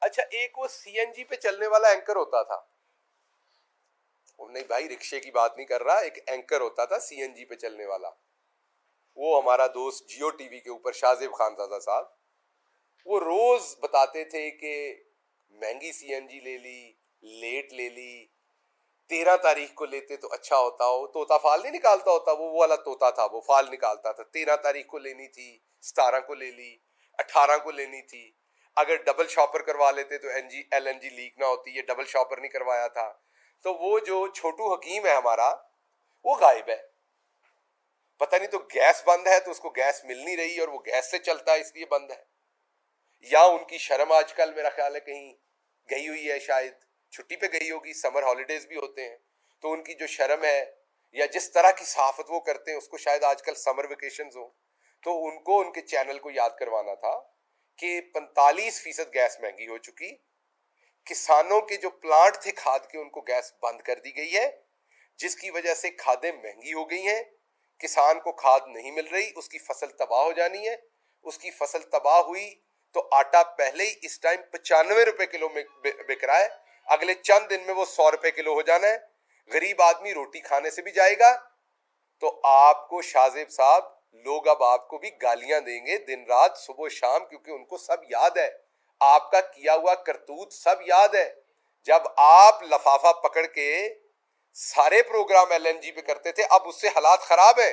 अच्छा, एक वो सीएनजी पे चलने वाला एंकर होता था, नहीं भाई रिक्शे की बात नहीं कर रहा, एक एंकर होता था सीएनजी पे चलने वाला, वो हमारा दोस्त जियो टीवी के ऊपर शाहजेब खानजादा साहब, वो रोज बताते थे कि महंगी सीएनजी ले ली, लेट ले ली, 13 तारीख को लेते तो अच्छा होता हो, तोता फाल नहीं निकालता होता, वो वाला तोता था, वो फाल निकालता था, 13 तारीख को लेनी थी, 17 को ले ली, 18 को लेनी थी, अगर डबल शॉपर करवा लेते तो एलएनजी लीक ना होती, ये डबल शॉपर नहीं करवाया था। तो वो जो छोटू हकीम है हमारा, वो गायब है, पता नहीं तो गैस बंद है तो उसको गैस मिल नहीं रही और वो गैस से चलता है इसलिए बंद है, या उनकी शर्म आजकल मेरा ख्याल है कहीं गई हुई है, शायद छुट्टी पे गई होगी, समर हॉलीडेज भी होते हैं तो उनकी जो शर्म है या जिस तरह की सहाफत वो करते हैं उसको शायद आजकल समर वेकेशंस हो, तो उनको उनके चैनल को याद करवाना था कि 45% गैस महंगी हो चुकी, किसानों के जो प्लांट थे खाद के उनको गैस बंद कर दी गई है, जिसकी वजह से खादें महंगी हो गई हैं, किसान को खाद नहीं मिल रही, उसकी फसल तबाह हो जानी है, उसकी फसल तबाह हुई तो आटा पहले ही इस टाइम 95 रुपए किलो में बिक रहा है, अगले चंद दिन में वो 100 रुपए किलो हो जाना है, गरीब आदमी रोटी खाने से भी जाएगा। तो आपको शाहजेब साहब, लोग अब आपको भी गालियां देंगे दिन रात सुबह शाम, क्योंकि उनको सब याद है, आपका किया हुआ करतूत सब याद है। जब आप लफाफा पकड़ के सारे प्रोग्राम एलएनजी पे करते थे, अब उससे हालात खराब है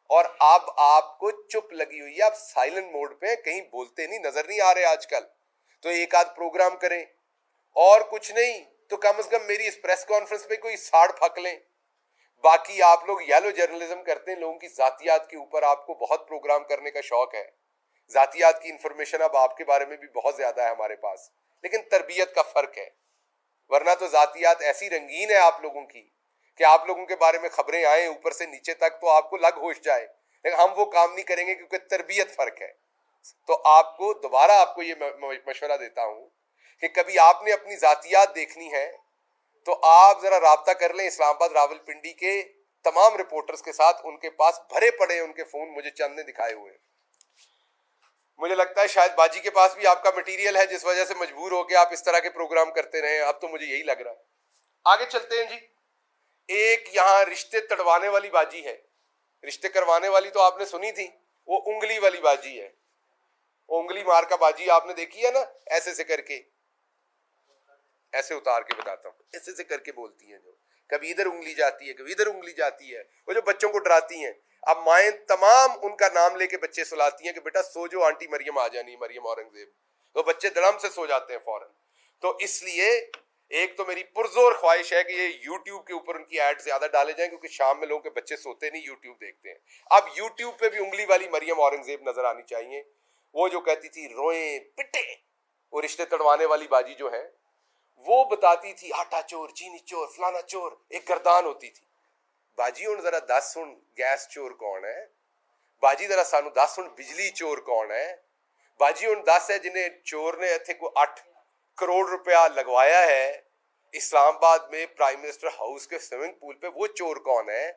और अब आपको चुप लगी हुई है, आप साइलेंट मोड पे, कहीं बोलते नहीं, नजर नहीं आ रहे आजकल, तो एक आध प्रोग्राम करें और कुछ नहीं तो कम से कम मेरी इस प्रेस कॉन्फ्रेंस पे कोई साड़ फक लें। बाकी आप लोग येलो जर्नलिज्म करते हैं, लोगों की जातियात के ऊपर आपको बहुत प्रोग्राम करने का शौक है, जातियात की इंफॉर्मेशन अब आपके बारे में भी बहुत ज्यादा है हमारे पास, लेकिन तरबियत का फर्क है, वरना तो जातियात ऐसी रंगीन है आप लोगों की कि आप लोगों के बारे में खबरें आए ऊपर से नीचे तक तो आपको लग होश जाए, लेकिन हम वो काम नहीं करेंगे क्योंकि तरबियत फर्क है। तो आपको दोबारा आपको ये मशवरा देता हूं कि कभी आपने अपनी जातियात देखनी है तो आप जरा राब्ता कर लें इस्लामाबाद रावलपिंडी के तमाम रिपोर्टर्स के साथ, उनके पास भरे पड़े उनके फोन, मुझे चंद ने दिखाए हुए, मुझे लगता है शायद बाजी के पास भी आपका मटेरियल है जिस वजह से मजबूर होकर आप इस तरह के प्रोग्राम करते रहे, अब तो मुझे यही लग रहा है। आगे चलते हैं जी। एक यहां रिश्ते तड़वाने वाली बाजी है, रिश्ते करवाने वाली तो आपने सुनी थी, वो उंगली वाली बाजी है, उंगली मार का बाजी आपने देखी है ना, ऐसे से करके, ऐसे उतार के बताता हूं, ऐसे से करके बोलती हैं, जो कभी इधर उंगली जाती है कभी इधर उंगली जाती है, वो जो बच्चों को डराती हैं। अब माएँ तमाम उनका नाम लेके बच्चे सुलाती हैं कि बेटा सो जो, आंटी मरियम आ जानी, मरियम औरंगजेब, तो बच्चे धड़म से सो जाते हैं फौरन। तो इसलिए एक तो मेरी पुरजोर ख्वाहिश है कि ये यूट्यूब के ऊपर उनकी एड ज्यादा डाले जाएं, क्योंकि शाम में लोगों के बच्चे सोते नहीं, यूट्यूब देखते हैं। अब यूट्यूब पे भी उंगली वाली मरियम औरंगजेब नजर आनी चाहिए, वो जो कहती थी रोए पिटे, वो रिश्ते तड़वाने वाली बाजी जो है, वो बताती थी आटा चोर, चीनी चोर, फलाना चोर, एक गर्दान होती थी। बाजी हुण जरा दस, हुण गैस चोर कौन है, बाजी जरा सानू दस, हुण बिजली चोर कौन है, बाजी हुण दस है जिन्हें चोर ने इत्थे को 8 करोड़ रुपया लगवाया है इस्लामाबाद में प्राइम मिनिस्टर हाउस के स्विमिंग पूल पे, वो चोर कौन है।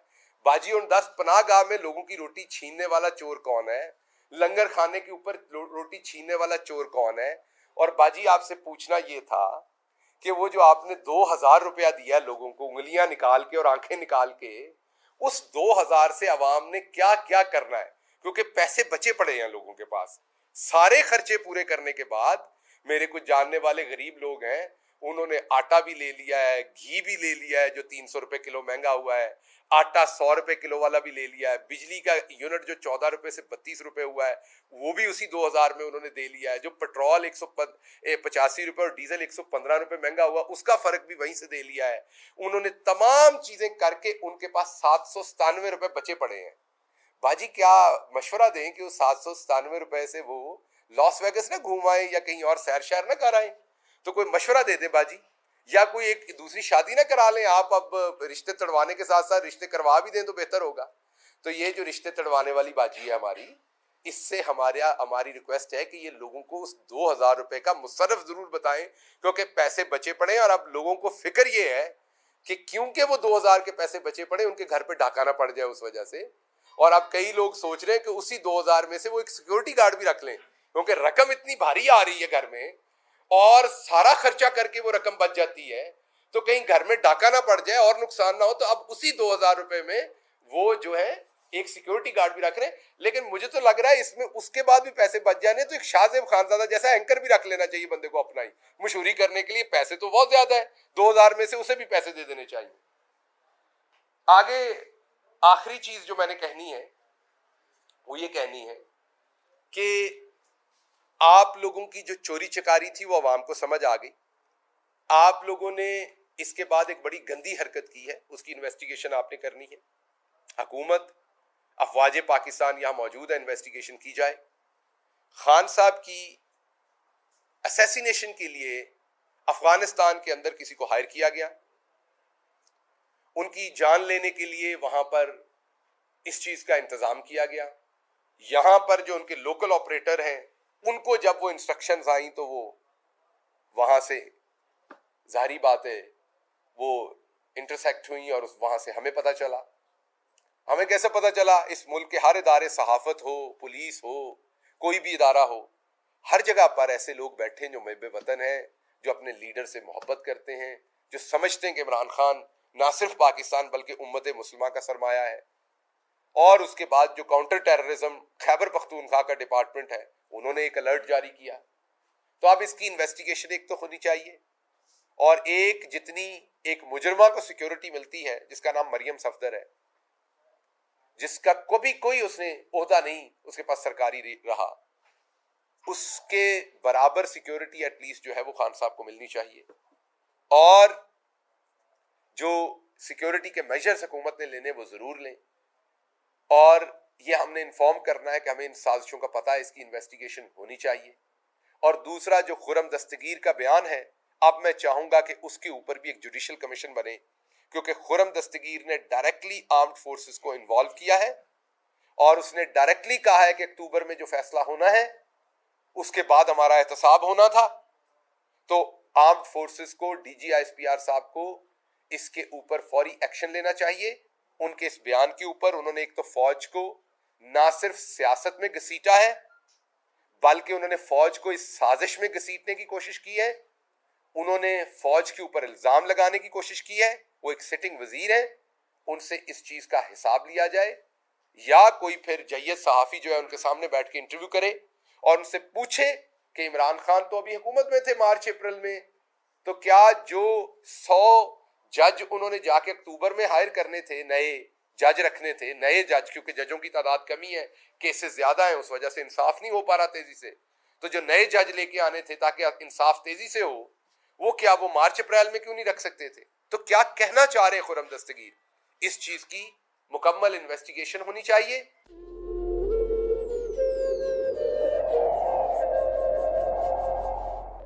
बाजी उन 10 पनाहगाह में लोगों की रोटी छीनने वाला चोर कौन है, लंगर खाने के ऊपर रोटी छीनने वाला चोर कौन है। और बाजी आपसे पूछना ये था कि वो जो आपने 2000 रुपया दिया लोगों को उंगलियां निकाल के और आंखें निकाल के, उस 2000 से अवाम ने क्या क्या करना है, क्योंकि पैसे बचे पड़े हैं लोगों के पास। सारे खर्चे पूरे करने के बाद मेरे कुछ जानने वाले गरीब लोग हैं, उन्होंने आटा भी ले लिया है, घी भी ले लिया है जो 300 रुपए किलो महंगा हुआ है, आटा 100 रुपए किलो वाला भी ले लिया है, बिजली का यूनिट जो 14 रुपए से 32 रुपए हुआ है वो भी उसी 2000 में उन्होंने दे लिया है, जो पेट्रोल 185 रुपए और डीजल 115 रुपए महंगा हुआ उसका फर्क भी वहीं से दे लिया है। उन्होंने तमाम चीजें करके उनके पास 797 रुपए बचे पड़े हैं। बाजी क्या मशवरा दें कि उस 797 रुपए से वो लॉस वेगस ना घूम आए या कहीं और सैर शहर ना कर आए, तो कोई मशवरा दे दे बाजी, या कोई एक दूसरी शादी ना करा लें आप। अब रिश्ते तड़वाने के साथ साथ रिश्ते करवा भी दें तो बेहतर होगा। तो ये जो रिश्ते तड़वाने वाली बाजी है हमारी, इससे हमारी रिक्वेस्ट है कि ये लोगों को उस 2000 रुपए का मुसर्रफ जरूर बताएं, क्योंकि पैसे बचे पड़े और अब लोगों को फिक्र ये है कि क्योंकि वो 2000 के पैसे बचे पड़े उनके घर पे डाका ना पड़ जाए उस वजह से। और अब कई लोग सोच रहे हैं कि उसी 2000 में से वो एक सिक्योरिटी गार्ड भी रख लें, क्योंकि रकम इतनी भारी आ रही है घर में, और सारा खर्चा करके वो रकम बच जाती है, तो कहीं घर में डाका ना पड़ जाए और नुकसान ना हो, तो अब उसी 2,000 रुपए में वो जो है एक सिक्योरिटी गार्ड भी रख रहे हैं। लेकिन मुझे तो लग रहा है इसमें उसके बाद भी पैसे बच जाने, तो एक शाहजेब खानजादा जैसा एंकर भी रख लेना चाहिए बंदे को अपना ही मशहूरी करने के लिए। पैसे तो बहुत ज्यादा है, 2,000 में से उसे भी पैसे दे देने चाहिए। आगे आखिरी चीज जो मैंने कहनी है वो ये कहनी है कि आप लोगों की जो चोरी चकारी थी वो अवाम को समझ आ गई। आप लोगों ने इसके बाद एक बड़ी गंदी हरकत की है, उसकी इन्वेस्टिगेशन आपने करनी है। हुकूमत, अफवाज पाकिस्तान यहां मौजूद है, इन्वेस्टिगेशन की जाए। खान साहब की असैसिनेशन के लिए अफगानिस्तान के अंदर किसी को हायर किया गया, उनकी जान लेने के लिए वहां पर इस चीज का इंतजाम किया गया। यहां पर जो उनके लोकल ऑपरेटर हैं, उनको जब वो इंस्ट्रक्शंस आई तो वो वहां से, जाहिर बात है, वो इंटरसेक्ट हुई और वहां से हमें पता चला। हमें कैसे पता चला? इस मुल्क के हर इदारे, सहाफत हो, पुलिस हो, कोई भी इदारा हो, हर जगह पर ऐसे लोग बैठे हैं जो महबे वतन हैं, जो अपने लीडर से मोहब्बत करते हैं, जो समझते हैं कि इमरान खान ना सिर्फ पाकिस्तान बल्कि उम्मत मुस्लिमा का सरमाया है। और उसके बाद जो काउंटर टेररिज्म खैबर पख्तूनख्वा का डिपार्टमेंट है, उन्होंने एक अलर्ट जारी किया। तो अब इसकी इन्वेस्टिगेशन एक तो होनी चाहिए, और एक जितनी एक मुजरमा को सिक्योरिटी मिलती है जिसका नाम मरियम सफदर है, जिसका कभी कोई उसने ओहदा नहीं उसके पास सरकारी रहा, उसके बराबर सिक्योरिटी एटलीस्ट जो है वो खान साहब को मिलनी चाहिए। और जो सिक्योरिटी के मेजर्स हुकूमत ने लेने वो जरूर लें, और ये हमने इन्फॉर्म करना है कि हमें इन साजिशों का पता है, इसकी इन्वेस्टिगेशन होनी चाहिए। और दूसरा जो खुरम दस्तगीर का बयान है, अब मैं चाहूंगा कि उसके ऊपर भी एक जुडिशियल कमीशन बने, क्योंकि खुरम दस्तगीर ने डायरेक्टली आर्म्ड फोर्सेस को इन्वॉल्व किया है और उसने डायरेक्टली कहा है कि अक्टूबर में जो फैसला होना है उसके बाद हमारा एहतसाब होना था। तो आर्म्ड फोर्सेस को, DGISPR साहब को इसके ऊपर फौरी एक्शन लेना चाहिए। उनके इस बयान के ऊपर उन्होंने एक तो फौज को ना सिर्फ सियासत में घसीटा है, बल्कि उन्होंने फौज को इस साजिश में घसीटने की कोशिश की है। उन्होंने फौज के ऊपर इल्जाम लगाने की कोशिश की है। वो एक सिटिंग वजीर है, उनसे इस चीज का हिसाब लिया जाए, या कोई फिर जय्यद सहाफी जो है उनके सामने बैठ के इंटरव्यू करे और उनसे पूछे कि इमरान खान तो अभी हुकूमत में थे मार्च अप्रैल में, तो क्या जो 100 जज उन्होंने जाके अक्टूबर में हायर करने थे, नए जज रखने थे, नए जज, क्योंकि जजों की तादाद कमी है, केसेस ज्यादा है, उस वजह से इंसाफ नहीं हो पा रहा तेजी से, तो जो नए जज लेके आने थे ताकि इंसाफ तेजी से हो, वो क्या वो मार्च अप्रैल में क्यों नहीं रख सकते थे? तो क्या कहना चाह रहे हैं खुरम दस्तगीर? इस चीज की मुकम्मल इन्वेस्टिगेशन होनी चाहिए।